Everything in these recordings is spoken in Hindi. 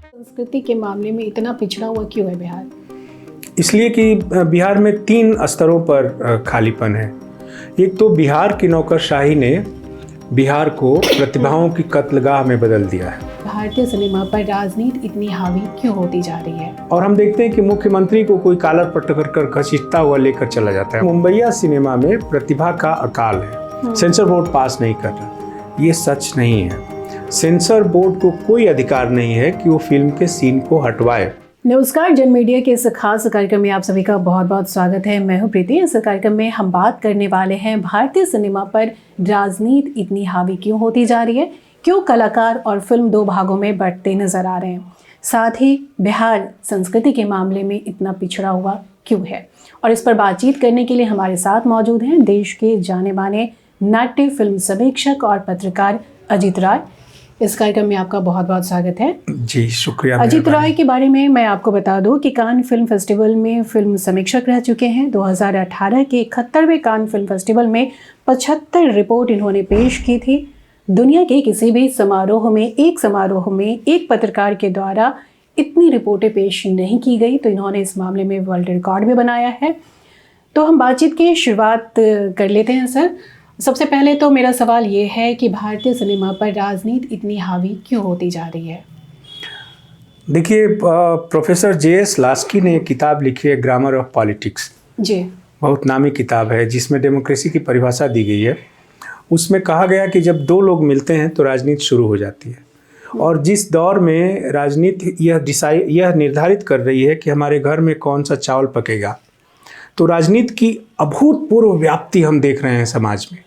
संस्कृति के मामले में इतना पिछड़ा हुआ क्यों है बिहार? इसलिए कि बिहार में 3 स्तरों पर खालीपन है। एक तो बिहार की नौकरशाही ने बिहार को प्रतिभाओं की कत्लगाह में बदल दिया है। भारतीय सिनेमा पर राजनीति इतनी हावी क्यों होती जा रही है? और हम देखते हैं कि मुख्यमंत्री को कोई कॉलर पकड़ कर घसीटता हुआ लेकर चला जाता है। मुंबईया सिनेमा में प्रतिभा का अकाल है। सेंसर बोर्ड पास नहीं कर रहा। ये सच नहीं है। सेंसर बोर्ड को कोई अधिकार नहीं है कि वो फिल्म के सीन को हटवाए। नमस्कार, जन मीडिया के इस खास कार्यक्रम में आप सभी का बहुत बहुत स्वागत है। मैं हूं प्रीति। इस कार्यक्रम में हम बात करने वाले हैं भारतीय सिनेमा पर राजनीति इतनी हावी क्यों होती जा रही है, क्यों कलाकार और फिल्म 2 भागों में बंटते नजर आ रहे हैं, साथ ही बिहार संस्कृति के मामले में इतना पिछड़ा हुआ क्यों है। और इस पर बातचीत करने के लिए हमारे साथ मौजूद हैं देश के जाने माने नाट्य फिल्म समीक्षक और पत्रकार अजित राय। इस कार्यक्रम में आपका बहुत बहुत स्वागत है। जी शुक्रिया। अजित राय के बारे में मैं आपको बता दूं कि कान फिल्म फेस्टिवल में फिल्म समीक्षक रह चुके हैं। 2018 के 71वें कान फिल्म फेस्टिवल में 75 रिपोर्ट इन्होंने पेश की थी। दुनिया के किसी भी समारोह में एक पत्रकार के द्वारा इतनी रिपोर्टें पेश नहीं की गई, तो इन्होंने इस मामले में वर्ल्ड रिकॉर्ड भी बनाया है। तो हम बातचीत की शुरुआत कर लेते हैं सर। सबसे पहले तो मेरा सवाल ये है कि भारतीय सिनेमा पर राजनीति इतनी हावी क्यों होती जा रही है? देखिए, प्रोफेसर J.S. लास्की ने एक किताब लिखी है, ग्रामर ऑफ पॉलिटिक्स। जी, बहुत नामी किताब है जिसमें डेमोक्रेसी की परिभाषा दी गई है। उसमें कहा गया कि जब 2 लोग मिलते हैं तो राजनीति शुरू हो जाती है। और जिस दौर में राजनीति यह निर्धारित कर रही है कि हमारे घर में कौन सा चावल पकेगा, तो राजनीति की अभूतपूर्व व्याप्ति हम देख रहे हैं समाज में,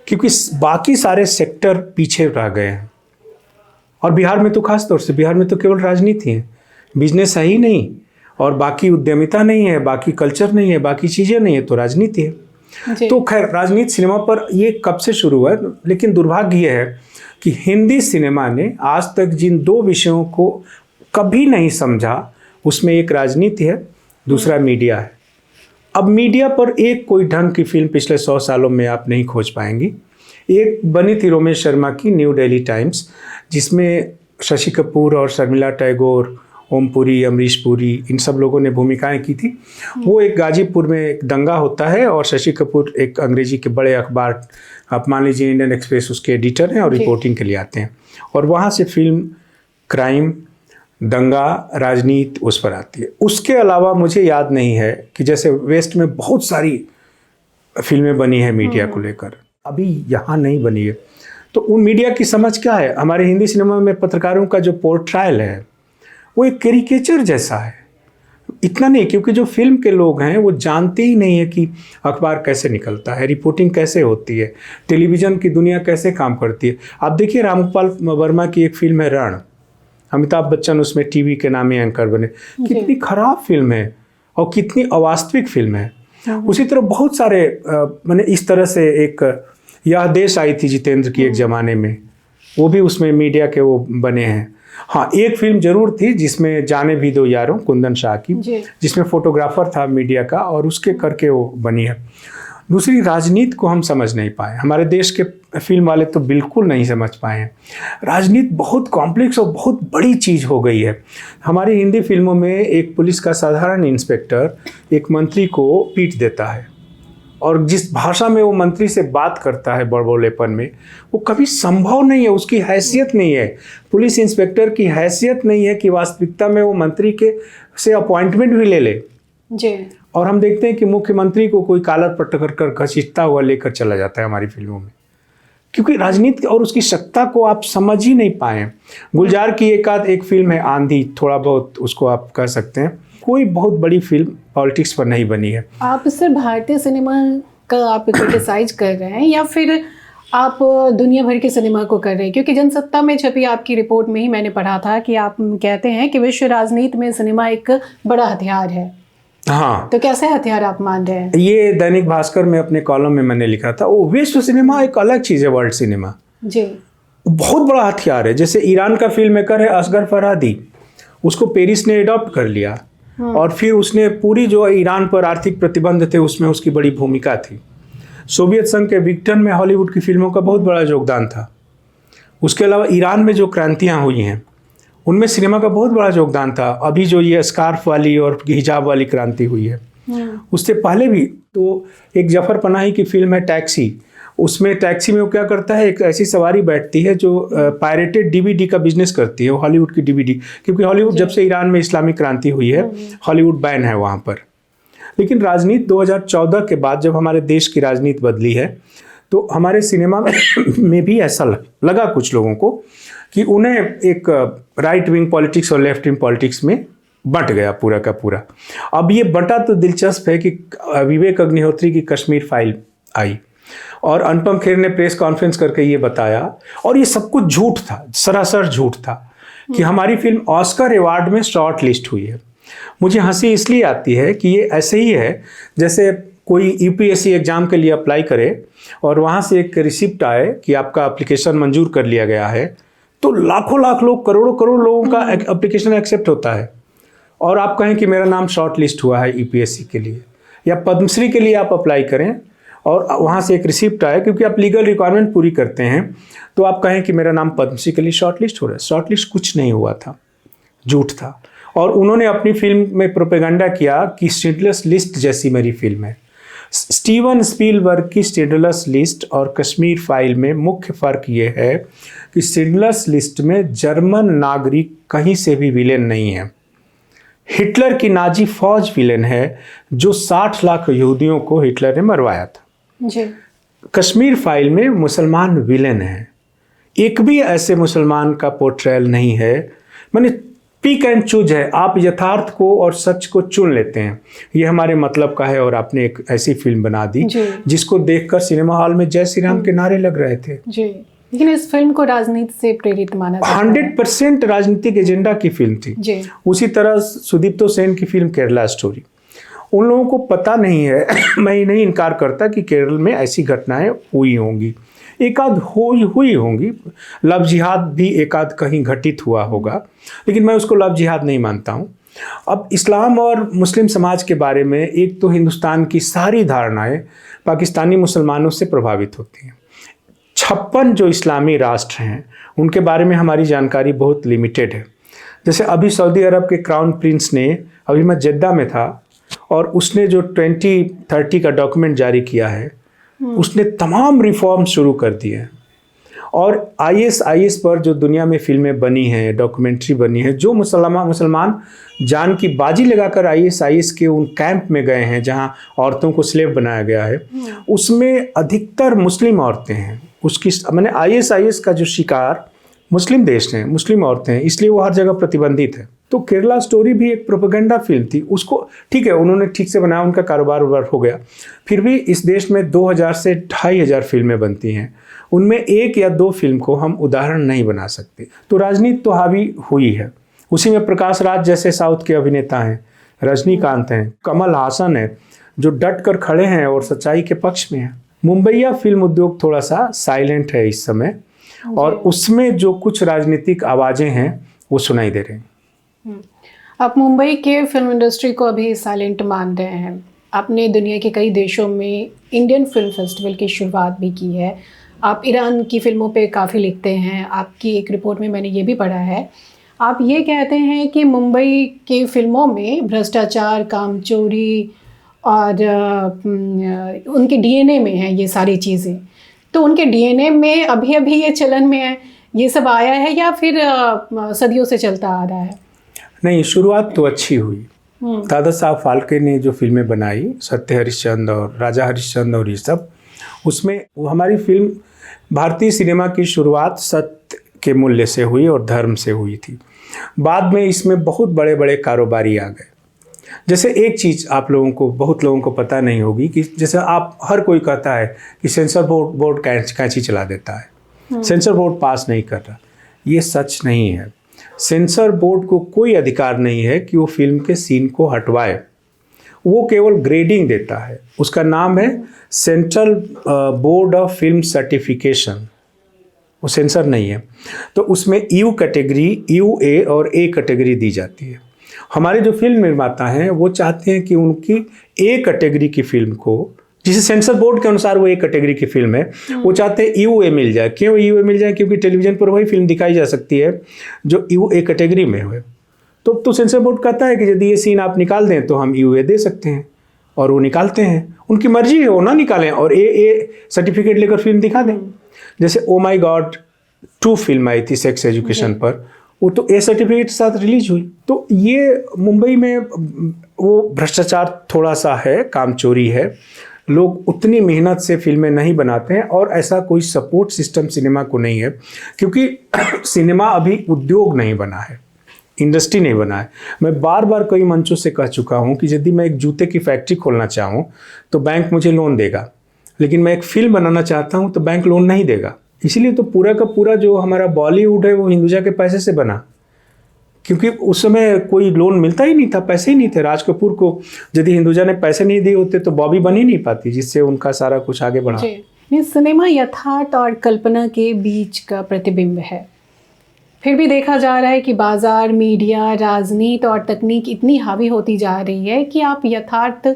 क्योंकि बाकी सारे सेक्टर पीछे रह गए हैं। और बिहार में तो खास तौर से, बिहार में तो केवल राजनीति है, बिजनेस है ही नहीं, और बाकी उद्यमिता नहीं है, बाकी कल्चर नहीं है, बाकी चीज़ें नहीं है, तो राजनीति है। तो खैर, राजनीति सिनेमा पर ये कब से शुरू हुआ है, लेकिन दुर्भाग्य ये है कि हिंदी सिनेमा ने आज तक जिन 2 विषयों को कभी नहीं समझा, उसमें एक राजनीति है, दूसरा मीडिया है। अब मीडिया पर एक कोई ढंग की फिल्म पिछले 100 सालों में आप नहीं खोज पाएंगी। एक बनी थी रोमेश शर्मा की न्यू दिल्ली टाइम्स, जिसमें शशि कपूर और शर्मिला टैगोर, ओम पुरी, अमरीश पुरी, इन सब लोगों ने भूमिकाएं की थी। वो एक गाजीपुर में एक दंगा होता है और शशि कपूर एक अंग्रेजी के बड़े अखबार, आप मान लीजिए इंडियन एक्सप्रेस, उसके एडिटर हैं और रिपोर्टिंग के लिए आते हैं। और वहाँ से फिल्म क्राइम, दंगा, राजनीति उस पर आती है। उसके अलावा मुझे याद नहीं है कि जैसे वेस्ट में बहुत सारी फिल्में बनी हैं मीडिया को लेकर, अभी यहाँ नहीं बनी है। तो उन मीडिया की समझ क्या है? हमारे हिंदी सिनेमा में पत्रकारों का जो पोर्ट्रायल है वो एक कैरिकेचर जैसा है। इतना नहीं, क्योंकि जो फिल्म के लोग हैं वो जानते ही नहीं है कि अखबार कैसे निकलता है, रिपोर्टिंग कैसे होती है, टेलीविज़न की दुनिया कैसे काम करती है। आप देखिए, रामगोपाल वर्मा की एक फिल्म है रण, अमिताभ बच्चन उसमें टीवी के नामी एंकर बने। कितनी खराब फिल्म है और कितनी अवास्तविक फिल्म है। उसी तरह बहुत सारे मैंने इस तरह से, एक यह देश आई थी जितेंद्र की एक ज़माने में, वो भी उसमें मीडिया के वो बने हैं। हाँ, एक फिल्म जरूर थी जिसमें जाने भी दो यारों, कुंदन शाह की, जिसमें फोटोग्राफर था मीडिया का, और उसके करके वो बनी है। दूसरी, राजनीति को हम समझ नहीं पाए, हमारे देश के फिल्म वाले तो बिल्कुल नहीं समझ पाए हैं। राजनीति बहुत कॉम्प्लेक्स और बहुत बड़ी चीज़ हो गई है। हमारी हिंदी फिल्मों में एक पुलिस का साधारण इंस्पेक्टर एक मंत्री को पीट देता है, और जिस भाषा में वो मंत्री से बात करता है बड़बोलेपन में, वो कभी संभव नहीं है, उसकी हैसियत नहीं है, पुलिस इंस्पेक्टर की हैसियत नहीं है कि वास्तविकता में वो मंत्री के से अपॉइंटमेंट भी ले ले जी। और हम देखते हैं कि मुख्यमंत्री को कोई कॉलर पकड़ कर घसीटता हुआ लेकर चला जाता है हमारी फिल्मों में, क्योंकि राजनीति और उसकी सत्ता को आप समझ ही नहीं पाए। गुलजार की एक फिल्म है आंधी, थोड़ा बहुत उसको आप कह सकते हैं, कोई बहुत बड़ी फिल्म पॉलिटिक्स पर नहीं बनी है। आप सिर्फ भारतीय सिनेमा का आप क्रिटिसाइज कर रहे हैं या फिर आप दुनिया भर के सिनेमा को कर रहे हैं? क्योंकि जनसत्ता में छपी आपकी रिपोर्ट में ही मैंने पढ़ा था कि आप कहते हैं कि विश्व राजनीति में सिनेमा एक बड़ा हथियार है। हाँ, तो कैसे हथियार आप मान रहे हैं? ये दैनिक भास्कर में अपने कॉलम में मैंने लिखा था। वो विश्व सिनेमा एक अलग चीज़ है, वर्ल्ड सिनेमा जी बहुत बड़ा हथियार है। जैसे ईरान का फिल्म मेकर है असगर फरहादी, उसको पेरिस ने अडॉप्ट कर लिया, और फिर उसने पूरी जो ईरान पर आर्थिक प्रतिबंध थे उसमें उसकी बड़ी भूमिका थी। सोवियत संघ के विघटन में हॉलीवुड की फिल्मों का बहुत बड़ा योगदान था। उसके अलावा ईरान में जो क्रांतियाँ हुई हैं उनमें सिनेमा का बहुत बड़ा योगदान था। अभी जो ये स्कार्फ वाली और हिजाब वाली क्रांति हुई है, उससे पहले भी तो एक जफर पनाही की फिल्म है टैक्सी। उसमें टैक्सी में वो क्या करता है, एक ऐसी सवारी बैठती है जो पायरेटेड डीवीडी का बिजनेस करती है, वो हॉलीवुड की डीवीडी, क्योंकि हॉलीवुड जब से ईरान में इस्लामिक क्रांति हुई है हॉलीवुड बैन है वहाँ पर। लेकिन राजनीति 2014 के बाद जब हमारे देश की राजनीति बदली है तो हमारे सिनेमा में भी ऐसा लगा कुछ लोगों को कि उन्हें एक राइट विंग पॉलिटिक्स और लेफ्ट विंग पॉलिटिक्स में बंट गया पूरा का पूरा। अब ये बंटा तो दिलचस्प है कि विवेक अग्निहोत्री की कश्मीर फाइल आई और अनुपम खेर ने प्रेस कॉन्फ्रेंस करके ये बताया, और ये सब कुछ झूठ था, सरासर झूठ था, कि हमारी फिल्म ऑस्कर अवार्ड में शॉर्ट लिस्ट हुई है। मुझे हंसी इसलिए आती है कि ये ऐसे ही है जैसे कोई यूपीएससी एग्जाम के लिए अप्लाई करे और वहाँ से एक रिसिप्ट आए कि आपका एप्लीकेशन मंजूर कर लिया गया है, तो लाखों लाख लोग, करोड़ों करोड़ लोगों का एप्लीकेशन एक्सेप्ट होता है, और आप कहें कि मेरा नाम शॉर्ट लिस्ट हुआ है यूपीएससी के लिए या पद्मश्री के लिए आप अप्लाई करें और वहाँ से एक रिसिप्ट आए, क्योंकि आप लीगल रिक्वायरमेंट पूरी करते हैं, तो आप कहें कि मेरा नाम पद्मश्री के लिए शॉर्ट लिस्ट हो रहा है। शॉर्ट लिस्ट कुछ नहीं हुआ था, झूठ था। और उन्होंने अपनी फिल्म में प्रोपेगेंडा किया कि शिंडलर्स लिस्ट जैसी मेरी फिल्म है। स्टीवन स्पीलबर्ग की शिंडलर्स लिस्ट और कश्मीर फाइल में मुख्य फ़र्क ये है कि शिंडलर्स लिस्ट में जर्मन नागरिक कहीं से भी विलेन नहीं है। हिटलर की नाजी फौज विलेन है, जो 60 लाख यहूदियों को हिटलर ने मरवाया था। जी। कश्मीर फाइल में मुसलमान विलेन है, एक भी ऐसे मुसलमान का पोर्ट्रेयल नहीं है। माने पिक एंड चूज है, आप यथार्थ को और सच को चुन लेते हैं, ये हमारे मतलब का है। और आपने एक ऐसी फिल्म बना दी जिसको देखकर सिनेमा हॉल में जय श्री राम के नारे लग रहे थे। जी। लेकिन इस फिल्म को राजनीति से प्रेरित माना जाता है। 100% राजनीतिक एजेंडा की फिल्म थी। जी। उसी तरह सुदीप्तो सेन की फिल्म केरला स्टोरी, उन लोगों को पता नहीं है मैं नहीं इनकार करता कि केरल में ऐसी घटनाएं हुई होंगी, एकाध हुई होंगी, लव जिहाद भी एकाध कहीं घटित हुआ होगा, लेकिन मैं उसको लव जिहाद नहीं मानता हूँ। अब इस्लाम और मुस्लिम समाज के बारे में एक तो हिंदुस्तान की सारी धारणाएं पाकिस्तानी मुसलमानों से प्रभावित होती हैं। 56 जो इस्लामी राष्ट्र हैं उनके बारे में हमारी जानकारी बहुत लिमिटेड है। जैसे अभी सऊदी अरब के क्राउन प्रिंस ने, अभी मैं जद्दा में था, और उसने जो 2030 का डॉक्यूमेंट जारी किया है, उसने तमाम रिफॉर्म शुरू कर दिए हैं। और IS पर जो दुनिया में फिल्में बनी हैं, डॉक्यूमेंट्री बनी है, जो मुसलमान जान की बाजी लगाकर IS के उन कैंप में गए हैं जहां औरतों को स्लेव बनाया गया है, उसमें अधिकतर मुस्लिम औरतें हैं। उसकी मैंने IS का जो शिकार मुस्लिम देश हैं, मुस्लिम औरतें हैं, इसलिए वो हर जगह प्रतिबंधित है। तो केरला स्टोरी भी एक प्रोपेगेंडा फिल्म थी, उसको ठीक है उन्होंने ठीक से बनाया, उनका कारोबार हो गया। फिर भी इस देश में 2000 से 2500 फिल्में बनती हैं, उनमें एक या दो फिल्म को हम उदाहरण नहीं बना सकते। तो राजनीति तो हावी हुई है, उसी में प्रकाश राज जैसे साउथ के अभिनेता हैं, रजनीकांत हैं, कमल हासन है, जो डट कर खड़े हैं और सच्चाई के पक्ष में हैं। मुंबईया फिल्म उद्योग थोड़ा सा साइलेंट है इस समय, और उसमें जो कुछ राजनीतिक आवाज़ें हैं वो सुनाई दे रही हैं। आप मुंबई के फिल्म इंडस्ट्री को अभी साइलेंट मान रहे हैं। आपने दुनिया के कई देशों में इंडियन फिल्म फेस्टिवल की शुरुआत भी की है। आप ईरान की फिल्मों पे काफ़ी लिखते हैं। आपकी एक रिपोर्ट में मैंने ये भी पढ़ा है, आप ये कहते हैं कि मुंबई की फिल्मों में भ्रष्टाचार, कामचोरी और उनके DNA में है ये सारी चीज़ें। तो उनके DNA में अभी अभी ये चलन में है, ये सब आया है या फिर सदियों से चलता आ रहा है? नहीं, शुरुआत तो अच्छी हुई। दादा साहब फाल्के ने जो फिल्में बनाई, सत्य हरिश्चंद्र और राजा हरिश्चंद्र और ये सब, उसमें वो हमारी फिल्म भारतीय सिनेमा की शुरुआत सत्य के मूल्य से हुई और धर्म से हुई थी। बाद में इसमें बहुत बड़े बड़े कारोबारी आ गए। जैसे एक चीज़ आप लोगों को, बहुत लोगों को पता नहीं होगी कि जैसे आप हर कोई कहता है कि सेंसर बोर्ड कैंची चला देता है, सेंसर बोर्ड पास नहीं कर रहा। ये सच नहीं है। सेंसर बोर्ड को कोई अधिकार नहीं है कि वो फिल्म के सीन को हटवाए, वो केवल ग्रेडिंग देता है। उसका नाम है central board of film certification, वो सेंसर नहीं है। तो उसमें यू कैटेगरी, UA और A कैटेगरी दी जाती है। हमारे जो फिल्म निर्माता हैं वो चाहते हैं कि उनकी A कैटेगरी की फिल्म को जिसे सेंसर बोर्ड के अनुसार वो एक कैटेगरी की फिल्म है, वो चाहते हैं यूए मिल जाए। क्यों यूए मिल जाए? क्योंकि टेलीविजन पर वही फिल्म दिखाई जा सकती है जो यूए कैटेगरी में हो। तो सेंसर बोर्ड कहता है कि यदि ये सीन आप निकाल दें तो हम यूए दे सकते हैं, और वो निकालते हैं। उनकी मर्जी है, वो ना निकालें और ए सर्टिफिकेट लेकर फिल्म दिखा दें। जैसे ओ माई गॉड 2 फिल्म आई थी सेक्स एजुकेशन पर, वो तो ए सर्टिफिकेट के साथ रिलीज हुई। तो ये मुंबई में वो भ्रष्टाचार थोड़ा सा है, काम चोरी है, लोग उतनी मेहनत से फिल्में नहीं बनाते हैं, और ऐसा कोई सपोर्ट सिस्टम सिनेमा को नहीं है, क्योंकि सिनेमा अभी उद्योग नहीं बना है, इंडस्ट्री नहीं बना है। मैं बार बार कई मंचों से कह चुका हूं कि यदि मैं एक जूते की फैक्ट्री खोलना चाहूं तो बैंक मुझे लोन देगा, लेकिन मैं एक फिल्म बनाना चाहता हूं तो बैंक लोन नहीं देगा। इसीलिए तो पूरा का पूरा जो हमारा बॉलीवुड है वो हिंदुजा के पैसे से बना, क्योंकि उस समय कोई लोन मिलता ही नहीं था, पैसे ही नहीं थे। राज कपूर को यदि हिंदुजा ने पैसे नहीं दिए होते तो बॉबी बन ही नहीं पाती, जिससे उनका सारा कुछ आगे बढ़ा। सिनेमा यथार्थ और कल्पना के बीच का प्रतिबिंब है। फिर भी देखा जा रहा है कि बाजार, मीडिया, राजनीति और तकनीक इतनी हावी होती जा रही है कि आप यथार्थ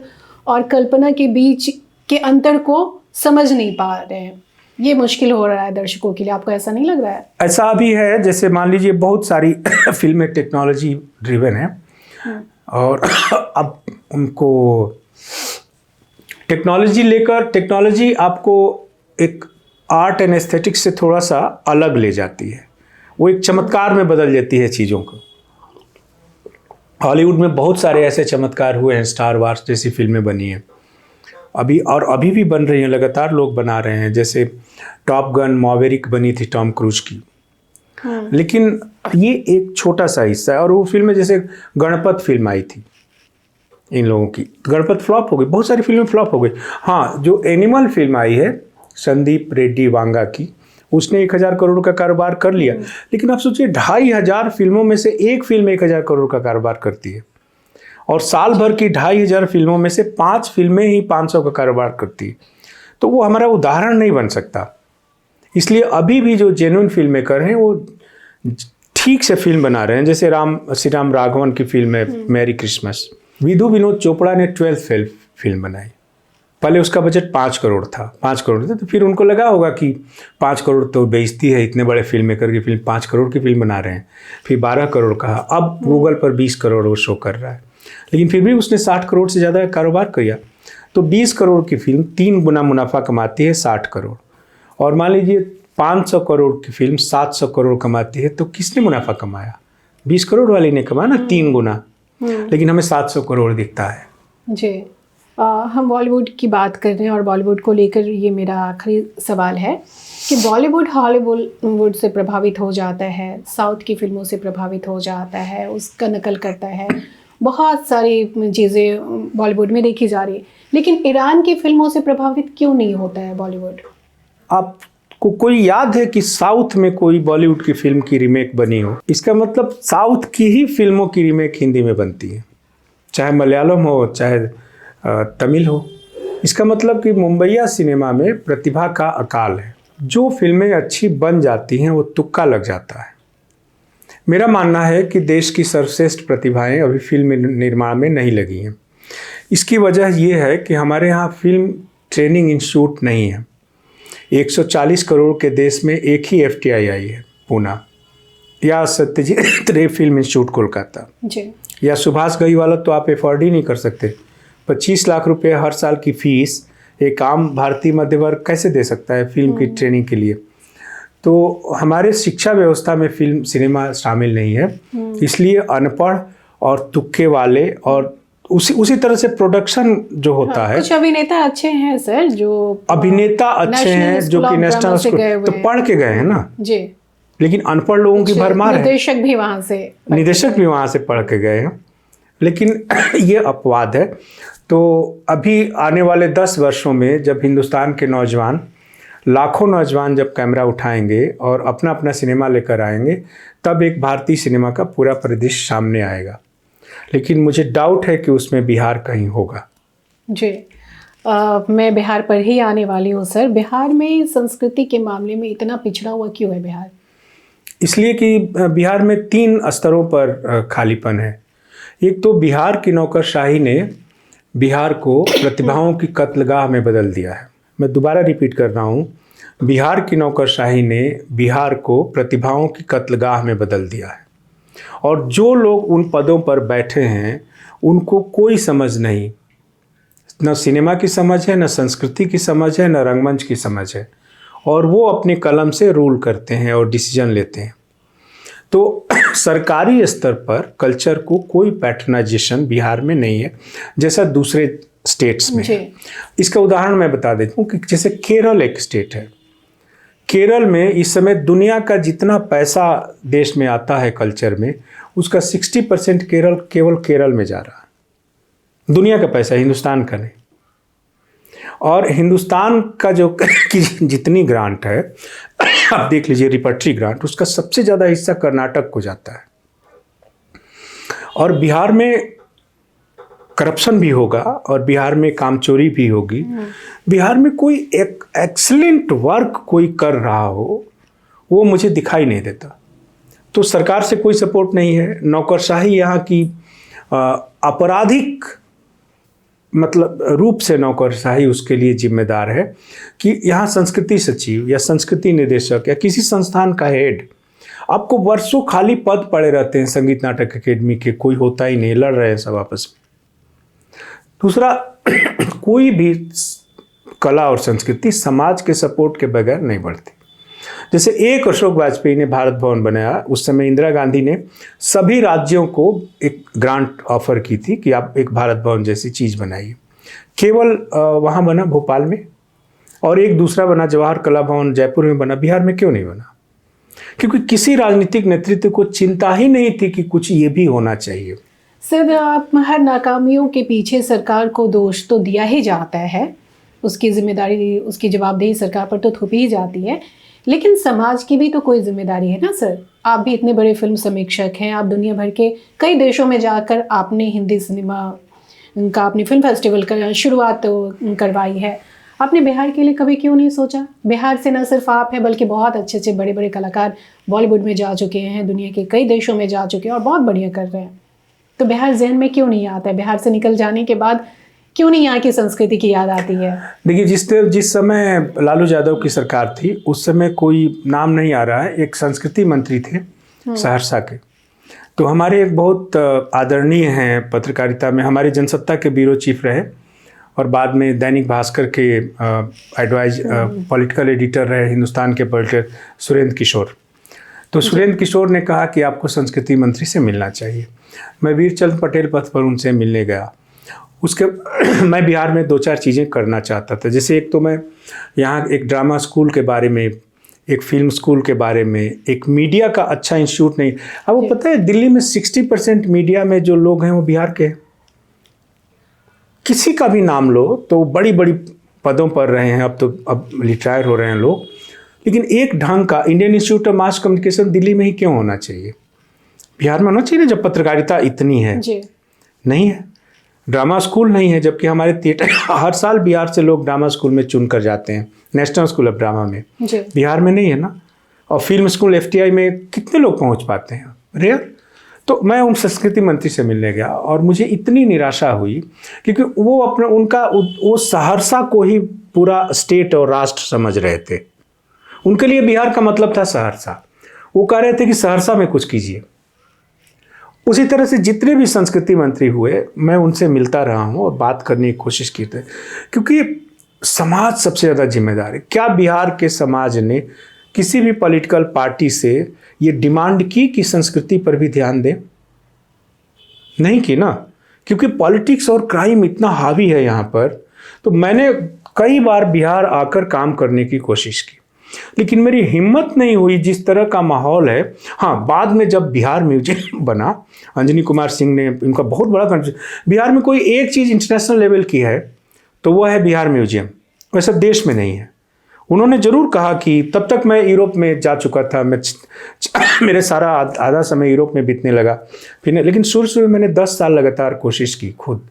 और कल्पना के बीच के अंतर को समझ नहीं पा रहे हैं। ये मुश्किल हो रहा है दर्शकों के लिए, आपको ऐसा नहीं लग रहा है? ऐसा भी है, जैसे मान लीजिए बहुत सारी फिल्में टेक्नोलॉजी ड्रिवन है, और अब उनको टेक्नोलॉजी आपको एक आर्ट एंड एस्थेटिक्स से थोड़ा सा अलग ले जाती है, वो एक चमत्कार में बदल देती है चीज़ों को। हॉलीवुड में बहुत सारे ऐसे चमत्कार हुए हैं, स्टार वार्स जैसी फिल्में बनी हैं अभी भी बन रही हैं, लगातार लोग बना रहे हैं। जैसे टॉप गन मैवेरिक बनी थी टॉम क्रूज की, लेकिन ये एक छोटा सा हिस्सा है। और वो फिल्में जैसे गणपत फिल्म आई थी इन लोगों की, गणपत फ्लॉप हो गई, बहुत सारी फिल्में फ्लॉप हो गई। हाँ, जो एनिमल फिल्म आई है संदीप रेड्डी वांगा की, उसने 1000 करोड़ का कारोबार कर लिया। लेकिन आप सोचिए 2500 फिल्मों में से एक फिल्म 1000 करोड़ का कारोबार करती है, और साल भर की 2500 फिल्मों में से 5 फिल्में ही 500 का कारोबार करती है। तो वो हमारा उदाहरण नहीं बन सकता। इसलिए अभी भी जो जेन्युइन फिल्म मेकर हैं वो ठीक से फिल्म बना रहे हैं। जैसे श्री राम राघवन की फिल्म है मैरी क्रिसमस, विधु विनोद चोपड़ा ने 12th फिल्म बनाई। पहले उसका बजट 5 करोड़ था, 5 करोड़ था, तो फिर उनको लगा होगा कि 5 करोड़ तो बेइज्जती है, इतने बड़े फिल्म मेकर की फिल्म 5 करोड़ की फिल्म बना रहे हैं। फिर 12 करोड़ कहा, अब गूगल पर 20 करोड़ वो शो कर रहा है, लेकिन फिर भी उसने 60 करोड़ से ज़्यादा कारोबार किया। तो 20 करोड़ की फिल्म 3 गुना मुनाफा कमाती है 60 करोड़, और मान लीजिए 500 करोड़ की फिल्म 700 करोड़ कमाती है, तो किसने मुनाफा कमाया? 20 करोड़ वाली ने कमाया ना 3 गुना, लेकिन हमें 700 करोड़ दिखता है। जी, हम बॉलीवुड की बात कर रहे हैं, और बॉलीवुड को लेकर ये मेरा आखिरी सवाल है कि बॉलीवुड हॉलीवुड से प्रभावित हो जाता है, साउथ की फिल्मों से प्रभावित हो जाता है, उसका नकल करता है, बहुत सारी चीज़ें बॉलीवुड में देखी जा रही है, लेकिन ईरान की फिल्मों से प्रभावित क्यों नहीं होता है बॉलीवुड? आपको कोई याद है कि साउथ में कोई बॉलीवुड की फिल्म की रीमेक बनी हो? इसका मतलब साउथ की ही फिल्मों की रीमेक हिंदी में बनती है, चाहे मलयालम हो चाहे तमिल हो। इसका मतलब कि मुंबईया सिनेमा में प्रतिभा का अकाल है। जो फिल्में अच्छी बन जाती हैं वो तुक्का लग जाता है। मेरा मानना है कि देश की सर्वश्रेष्ठ प्रतिभाएं अभी फिल्म निर्माण में नहीं लगी हैं। इसकी वजह ये है कि हमारे यहाँ फिल्म ट्रेनिंग इंस्टीट्यूट नहीं है। 140 करोड़ के देश में एक ही FTI आई है, पूना, या सत्यजीत रे फिल्म इंस्टीट्यूट कोलकाता जी, या सुभाष घईवाला, तो आप एफोर्ड ही नहीं कर सकते। 25 लाख रुपए हर साल की फीस एक आम भारतीय मध्य वर्ग कैसे दे सकता है फिल्म की ट्रेनिंग के लिए? तो हमारे शिक्षा व्यवस्था में फिल्म सिनेमा शामिल नहीं है, इसलिए अनपढ़ और तुक्के वाले और उसी तरह से प्रोडक्शन जो होता है। कुछ अभिनेता अच्छे हैं सर, जो अभिनेता अच्छे हैं जो कि नेशनल स्कूल तो पढ़ के गए हैं ना जी, लेकिन अनपढ़ लोगों की भरमार है। निदेशक भी वहाँ से पढ़ के गए हैं, लेकिन ये अपवाद है। तो अभी आने वाले 10 वर्षों में जब हिंदुस्तान के नौजवान, लाखों नौजवान जब कैमरा उठाएंगे और अपना अपना सिनेमा लेकर आएंगे, तब एक भारतीय सिनेमा का पूरा परिदृश्य सामने आएगा। लेकिन मुझे डाउट है कि उसमें बिहार कहीं होगा। जी, मैं बिहार पर ही आने वाली हूँ सर। बिहार में संस्कृति के मामले में इतना पिछड़ा हुआ क्यों है बिहार? इसलिए कि बिहार में 3 स्तरों पर खालीपन है। एक तो बिहार की नौकरशाही ने बिहार को प्रतिभाओं की कत्लगाह में बदल दिया है। मैं दोबारा रिपीट कर रहा हूँ, बिहार की नौकरशाही ने बिहार को प्रतिभाओं की कत्लगाह में बदल दिया है। और जो लोग उन पदों पर बैठे हैं उनको कोई समझ नहीं, न सिनेमा की समझ है, न संस्कृति की समझ है, न रंगमंच की समझ है, और वो अपने कलम से रूल करते हैं और डिसीजन लेते हैं। तो सरकारी स्तर पर कल्चर को कोई पैटर्नाइजेशन बिहार में नहीं है जैसा दूसरे स्टेट्स में है। इसका उदाहरण मैं बता देता हूँ कि जैसे केरल एक स्टेट है। केरल में इस समय दुनिया का जितना पैसा देश में आता है कल्चर में, उसका 60% केवल केरल में जा रहा है। दुनिया का पैसा, हिंदुस्तान का नहीं। और हिंदुस्तान का जो जितनी ग्रांट है, आप देख लीजिए रिपर्टरी ग्रांट, उसका सबसे ज़्यादा हिस्सा कर्नाटक को जाता है। और बिहार में करप्शन भी होगा और बिहार में कामचोरी भी होगी। बिहार में कोई एक एक्सीलेंट वर्क कोई कर रहा हो वो मुझे दिखाई नहीं देता। तो सरकार से कोई सपोर्ट नहीं है। नौकरशाही यहाँ की आपराधिक मतलब रूप से नौकरशाही उसके लिए जिम्मेदार है कि यहाँ संस्कृति सचिव या संस्कृति निदेशक या किसी संस्थान का हेड, आपको वर्षों खाली पद पड़े रहते हैं संगीत नाटक अकेडमी के, कोई होता ही नहीं, लड़ रहे हैं सब आपस में। दूसरा, कोई भी कला और संस्कृति समाज के सपोर्ट के बगैर नहीं बढ़ती। जैसे एक अशोक वाजपेयी ने भारत भवन बनाया, उस समय इंदिरा गांधी ने सभी राज्यों को एक ग्रांट ऑफर की थी कि आप एक भारत भवन जैसी चीज़ बनाइए। केवल वहाँ बना भोपाल में, और एक दूसरा बना जवाहर कला भवन जयपुर में बना। बिहार में क्यों नहीं बना? क्योंकि किसी राजनीतिक नेतृत्व को चिंता ही नहीं थी कि कुछ ये भी होना चाहिए। सर, आप हर नाकामियों के पीछे सरकार को दोष तो दिया ही जाता है, उसकी जिम्मेदारी, उसकी जवाबदेही सरकार पर तो थोपी ही जाती है, लेकिन समाज की भी तो कोई जिम्मेदारी है ना सर। आप भी इतने बड़े फिल्म समीक्षक हैं, आप दुनिया भर के कई देशों में जाकर आपने हिंदी सिनेमा का अपने फिल्म फेस्टिवल का शुरुआत करवाई है। आपने बिहार के लिए कभी क्यों नहीं सोचा? बिहार से न सिर्फ आप हैं बल्कि बहुत अच्छे अच्छे बड़े बड़े कलाकार बॉलीवुड में जा चुके हैं, दुनिया के कई देशों में जा चुके हैं और बहुत बढ़िया कर रहे हैं। तो बिहार ज़हन में क्यों नहीं आता है? बिहार से निकल जाने के बाद क्यों नहीं यहाँ की संस्कृति की याद आती है? देखिए, जिस समय लालू यादव की सरकार थी उस समय कोई नाम नहीं आ रहा है, एक संस्कृति मंत्री थे सहरसा के। तो हमारे एक बहुत आदरणीय हैं पत्रकारिता में, हमारे जनसत्ता के ब्यूरो चीफ रहे और बाद में दैनिक भास्कर के पॉलिटिकल एडिटर रहे, हिंदुस्तान के पॉलिटिकल, सुरेंद्र किशोर। तो सुरेंद्र किशोर ने कहा कि आपको संस्कृति मंत्री से मिलना चाहिए। मैं वीरचंद पटेल पथ पर उनसे मिलने गया। उसके मैं बिहार में 2-4 चीज़ें करना चाहता था। जैसे एक तो मैं यहाँ एक ड्रामा स्कूल के बारे में, एक फिल्म स्कूल के बारे में, एक मीडिया का अच्छा इंस्टीट्यूट नहीं। अब वो पता है दिल्ली में 60% मीडिया में जो लोग हैं वो बिहार के हैं। किसी का भी नाम लो तो बड़ी बड़ी पदों पर रहे हैं, अब रिटायर हो रहे हैं लोग, लेकिन एक ढंग का Indian institute of mass communication Delhi में ही क्यों होना चाहिए? बिहार में होना चाहिए ना, जब पत्रकारिता इतनी है। नहीं है। ड्रामा स्कूल नहीं है, जबकि हमारे थिएटर हर साल बिहार से लोग ड्रामा स्कूल में चुन कर जाते हैं, नेशनल स्कूल ऑफ ड्रामा में। बिहार में नहीं है ना। और फिल्म स्कूल FTI में कितने लोग पहुंच पाते हैं? रेयर। तो मैं उन संस्कृति मंत्री से मिलने गया और मुझे इतनी निराशा हुई क्योंकि वो सहरसा को ही पूरा स्टेट और राष्ट्र समझ रहे थे। उनके लिए बिहार का मतलब था सहरसा। वो कह रहे थे कि सहरसा में कुछ कीजिए। उसी तरह से जितने भी संस्कृति मंत्री हुए, मैं उनसे मिलता रहा हूँ और बात करने की कोशिश की थी, क्योंकि समाज सबसे ज़्यादा जिम्मेदार है। क्या बिहार के समाज ने किसी भी पॉलिटिकल पार्टी से ये डिमांड की कि संस्कृति पर भी ध्यान दें? नहीं की ना, क्योंकि पॉलिटिक्स और क्राइम इतना हावी है यहाँ पर। तो मैंने कई बार बिहार आकर काम करने की कोशिश की, लेकिन मेरी हिम्मत नहीं हुई। जिस तरह का माहौल है। हाँ, बाद में जब बिहार म्यूजियम बना, अंजनी कुमार सिंह ने, इनका बहुत बड़ा कंट्रीब्यूशन। बिहार में कोई एक चीज़ इंटरनेशनल लेवल की है तो वो है बिहार म्यूजियम, वैसा देश में नहीं है। उन्होंने ज़रूर कहा कि तब तक मैं यूरोप में जा चुका था, मेरे सारा आधा समय यूरोप में बीतने लगा फिर, लेकिन शुरू में मैंने 10 साल लगातार कोशिश की खुद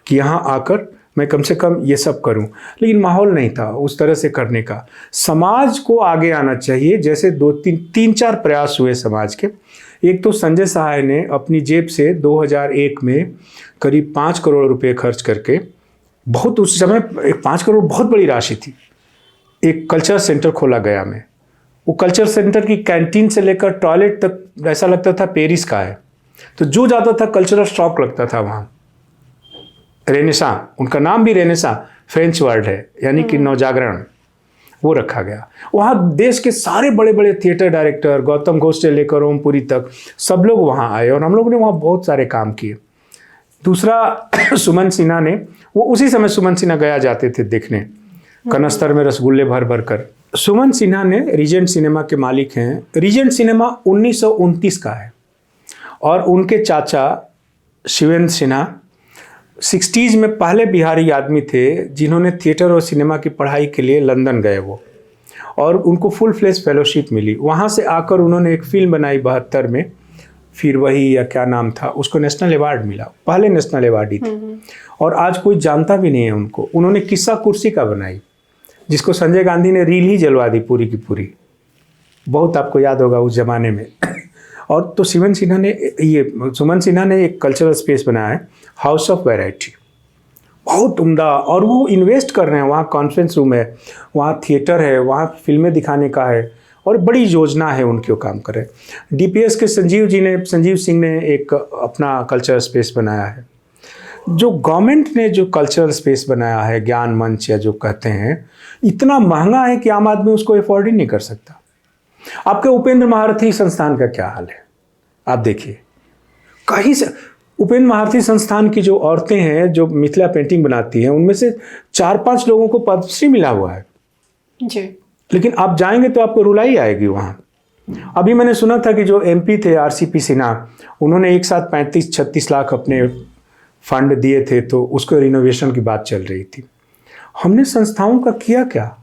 कि यहाँ आकर मैं कम से कम ये सब करूं, लेकिन माहौल नहीं था उस तरह से करने का। समाज को आगे आना चाहिए। जैसे 3-4 प्रयास हुए समाज के। एक तो संजय सहाय ने अपनी जेब से 2001 में करीब 5 करोड़ रुपए खर्च करके, बहुत उस समय 5 करोड़ बहुत बड़ी राशि थी, एक कल्चर सेंटर खोला गया में। वो कल्चर सेंटर की कैंटीन से लेकर टॉयलेट तक ऐसा लगता था पेरिस का है। तो जो जाता था कल्चरल शॉक लगता था वहाँ। रेनेसां, उनका नाम भी रेनेसां फ्रेंच वर्ड है, यानी कि नवजागरण, वो रखा गया। वहाँ देश के सारे बड़े बड़े थिएटर डायरेक्टर, गौतम घोष से लेकर ओमपुरी तक, सब लोग वहाँ आए और हम लोगों ने वहाँ बहुत सारे काम किए। दूसरा सुमन सिन्हा ने, वो उसी समय सुमन सिन्हा गया जाते थे देखने, कनस्तर में रसगुल्ले भर भर कर। सुमन सिन्हा ने रीजेंट सिनेमा के मालिक हैं। रीजेंट सिनेमा 1929 का है और उनके चाचा शिवेंद्र सिन्हा 60s में पहले बिहारी आदमी थे जिन्होंने थिएटर और सिनेमा की पढ़ाई के लिए लंदन गए वो, और उनको फुल फ्लेज फेलोशिप मिली। वहाँ से आकर उन्होंने एक फिल्म बनाई 72 में, फिर वही या क्या नाम था, उसको नेशनल अवार्ड मिला, पहले नेशनल अवार्ड ही थे, और आज कोई जानता भी नहीं है उनको। उन्होंने किस्सा कुर्सी का बनाई, जिसको संजय गांधी ने रील ही जलवा दी पूरी की पूरी, बहुत आपको याद होगा उस जमाने में। और तो सुमन सिन्हा ने एक कल्चरल स्पेस बनाया है, हाउस ऑफ वैरायटी, बहुत उम्दा, और वो इन्वेस्ट कर रहे हैं। वहाँ कॉन्फ्रेंस रूम है, वहाँ थिएटर है, वहाँ फिल्में दिखाने का है, और बड़ी योजना है उनके, वो काम कर रहे हैं। डीपीएस के संजीव सिंह ने एक अपना कल्चरल स्पेस बनाया है। जो गवर्नमेंट ने जो कल्चरल स्पेस बनाया है, ज्ञान मंच या जो कहते हैं, इतना महंगा है कि आम आदमी उसको अफोर्ड ही नहीं कर सकता। आपके उपेंद्र महारथी संस्थान का क्या हाल है, आप देखिए, कहीं से उपेंद्र महारथी संस्थान की जो औरतें हैं जो मिथिला पेंटिंग बनाती हैं, उनमें से 4-5 लोगों को पद्मश्री मिला हुआ है जी। लेकिन आप जाएंगे तो आपको रुलाई आएगी वहाँ। अभी मैंने सुना था कि जो एमपी थे आरसीपी सिन्हा, उन्होंने एक साथ 35-36 लाख अपने फंड दिए थे, तो उसको रिनोवेशन की बात चल रही थी। हमने संस्थाओं का किया क्या?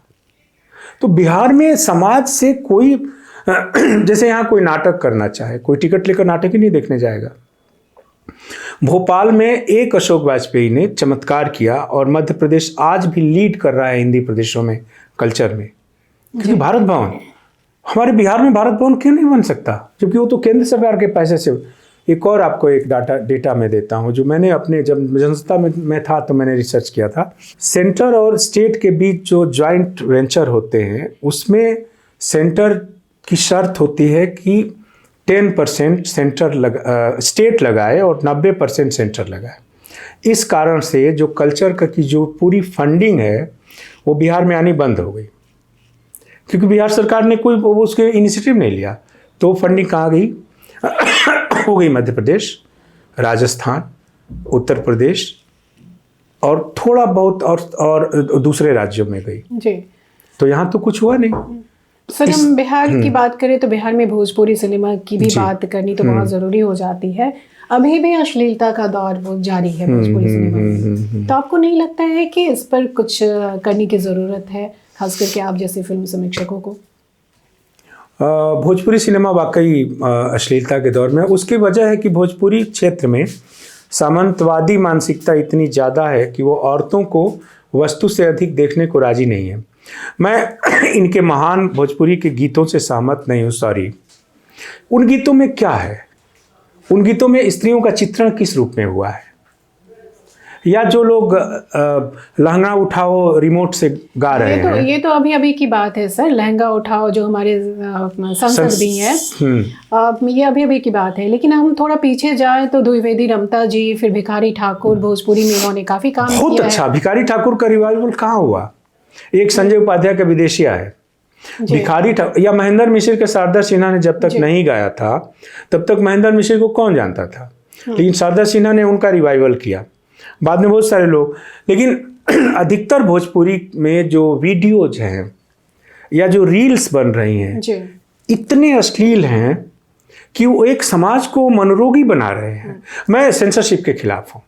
तो बिहार में समाज से कोई जैसे यहाँ कोई नाटक करना चाहे, कोई टिकट लेकर नाटक ही नहीं देखने जाएगा। भोपाल में एक अशोक वाजपेयी ने चमत्कार किया, और मध्य प्रदेश आज भी लीड कर रहा है हिंदी प्रदेशों में कल्चर में, क्योंकि भारत भवन, हमारे बिहार में भारत भवन क्यों नहीं बन सकता, जबकि वो तो केंद्र सरकार के पैसे से। एक और आपको एक डेटा मैं देता हूँ, जो मैंने अपने जब जनता में था तो मैंने रिसर्च किया था। सेंटर और स्टेट के बीच जो जॉइंट वेंचर होते हैं, उसमें सेंटर की शर्त होती है कि 10% स्टेट लगाए और 90% सेंटर लगाए। इस कारण से जो कल्चर की जो पूरी फंडिंग है वो बिहार में आनी बंद हो गई, क्योंकि बिहार सरकार ने कोई उसके इनिशिएटिव नहीं लिया। तो फंडिंग कहाँ गई? हो गई मध्य प्रदेश, राजस्थान, उत्तर प्रदेश और थोड़ा बहुत और दूसरे राज्यों में गई जी। तो यहाँ तो कुछ हुआ नहीं। सर, हम बिहार की बात करें तो बिहार में भोजपुरी सिनेमा की भी बात करनी तो बहुत ज़रूरी हो जाती है। अभी भी अश्लीलता का दौर वो जारी है भोजपुरी सिनेमा में, तो आपको नहीं लगता है कि इस पर कुछ करने की ज़रूरत है, खास करके आप जैसे फिल्म समीक्षकों को? भोजपुरी सिनेमा वाकई अश्लीलता के दौर में, उसकी वजह है कि भोजपुरी क्षेत्र में सामंतवादी मानसिकता इतनी ज़्यादा है कि वो औरतों को वस्तु से अधिक देखने को राजी नहीं है। मैं इनके महान भोजपुरी के गीतों से सहमत नहीं हूँ, सॉरी। उन गीतों में क्या है? उन गीतों में स्त्रियों का चित्रण किस रूप में हुआ है? या जो लोग लहंगा उठाओ रिमोट से गा रहे हैं, ये तो अभी की बात है सर। लहंगा उठाओ जो हमारे संसद भी हैं, ये अभी की बात है। लेकिन हम थोड़ा पीछे जाएं तो द्विवेदी रमता जी, फिर भिखारी ठाकुर, भोजपुरी में इन्होंने काफी काम किया है। बहुत अच्छा। भिखारी ठाकुर का रिवाइवल कहाँ हुआ? एक संजय उपाध्याय का विदेशिया है, भिखारी ठाकुर, या महेंद्र मिश्र के शारदा सिन्हा ने जब तक नहीं गाया था तब तक महेंद्र मिश्र को कौन जानता था, लेकिन शारदा सिन्हा ने उनका रिवाइवल किया, बाद में बहुत सारे लोग। लेकिन अधिकतर भोजपुरी में जो वीडियोज हैं या जो रील्स बन रही हैं इतने अश्लील हैं कि वो एक समाज को मनोरोगी बना रहे हैं। मैं सेंसरशिप के खिलाफ हूँ।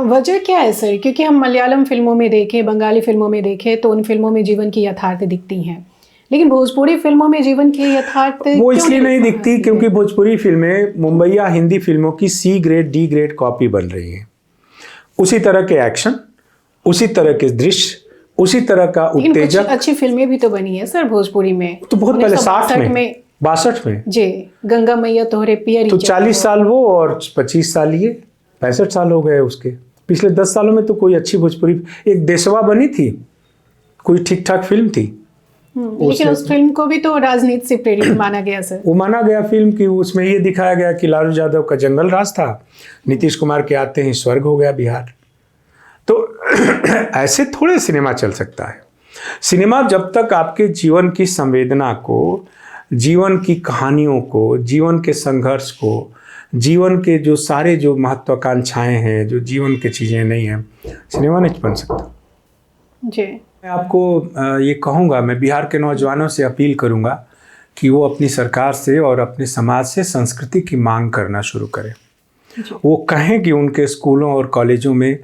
वजह क्या है सर? क्योंकि हम मलयालम फिल्मों में देखें, बंगाली फिल्मों में देखें तो उन फिल्मों में जीवन की यथार्थ दिखती हैं, लेकिन भोजपुरी फिल्मों में जीवन की यथार्थ वो इसलिए नहीं दिखती क्योंकि भोजपुरी फिल्में मुंबईया हिंदी फिल्मों की C grade D grade copy बन रही हैं। उसी तरह के एक्शन, उसी तरह के दृश्य, उसी तरह का उत्तेजक। अच्छी फिल्में भी तो बनी है सर भोजपुरी में, तो बहुत पहले 62 में जी, गंगा मैया तोहरे पियरी, तो 40 साल वो और 25 साल ये। 65 साल हो गए उसके। पिछले 10 सालों में तो कोई अच्छी भोजपुरी, एक देशवा बनी थी, कोई ठीक ठाक फिल्म थी। लेकिन उस फिल्म को भी तो राजनीति से प्रेरित माना गया सर। वो माना गया फिल्म की, उसमें ये दिखाया गया कि लालू यादव का जंगल राज था, नीतीश कुमार के आते ही स्वर्ग हो गया बिहार। तो ऐसे थोड़े सिनेमा चल सकता है। सिनेमा जब तक आपके जीवन की संवेदना को, जीवन की कहानियों को, जीवन के संघर्ष को, जीवन के जो सारे जो महत्वाकांक्षाएं हैं, जो जीवन की चीज़ें नहीं हैं, सिनेमा नहीं बन सकता। जी, मैं आपको ये कहूँगा, मैं बिहार के नौजवानों से अपील करूँगा कि वो अपनी सरकार से और अपने समाज से संस्कृति की मांग करना शुरू करें। वो कहें कि उनके स्कूलों और कॉलेजों में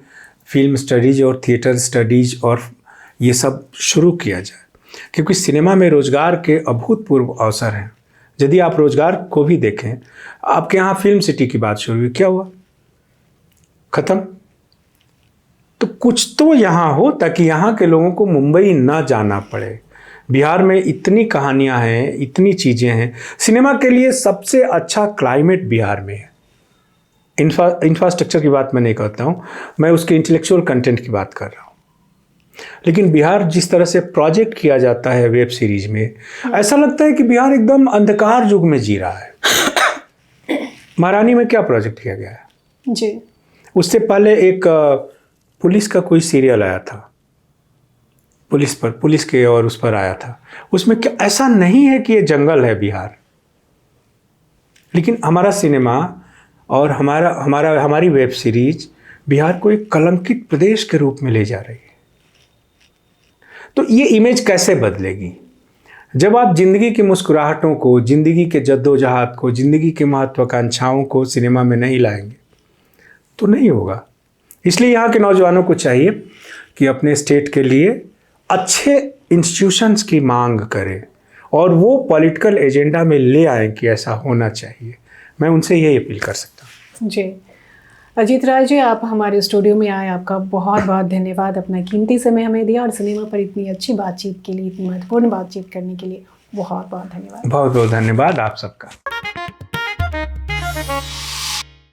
फिल्म स्टडीज़ और थिएटर स्टडीज़ और ये सब शुरू किया जाए, क्योंकि सिनेमा में रोज़गार के अभूतपूर्व अवसर हैं। यदि आप रोज़गार को भी देखें, आपके यहाँ फिल्म सिटी की बात शुरू हुई, क्या हुआ? ख़त्म। तो कुछ तो यहाँ हो ताकि यहाँ के लोगों को मुंबई ना जाना पड़े। बिहार में इतनी कहानियाँ हैं, इतनी चीज़ें हैं। सिनेमा के लिए सबसे अच्छा क्लाइमेट बिहार में है। इंफ्रास्ट्रक्चर की बात मैं नहीं करता हूँ, मैं उसके इंटेलेक्चुअल कंटेंट की बात कर रहा हूँ। लेकिन बिहार जिस तरह से प्रोजेक्ट किया जाता है वेब सीरीज में, ऐसा लगता है कि बिहार एकदम अंधकार युग में जी रहा है। महारानी में क्या प्रोजेक्ट किया गया है जी, उससे पहले एक पुलिस का कोई सीरियल आया था, पुलिस के और उस पर आया था। उसमें क्या ऐसा नहीं है कि ये जंगल है बिहार, लेकिन हमारा सिनेमा और हमारी वेब सीरीज बिहार को एक कलंकित प्रदेश के रूप में ले जा रही है। तो ये इमेज कैसे बदलेगी? जब आप जिंदगी की मुस्कुराहटों को, जिंदगी के जद्दोजहद को, जिंदगी की महत्वाकांक्षाओं को सिनेमा में नहीं लाएंगे तो नहीं होगा। इसलिए यहाँ के नौजवानों को चाहिए कि अपने स्टेट के लिए अच्छे इंस्टीट्यूशंस की मांग करें और वो पॉलिटिकल एजेंडा में ले आएँ कि ऐसा होना चाहिए। मैं उनसे यही अपील कर सकता हूँ। जी, अजीत राय जी, आप हमारे स्टूडियो में आए, आपका बहुत बहुत धन्यवाद। अपना कीमती समय हमें दिया और सिनेमा पर इतनी अच्छी बातचीत के लिए, इतनी महत्वपूर्ण बातचीत करने के लिए बहुत बहुत धन्यवाद। बहुत बहुत धन्यवाद आप सबका।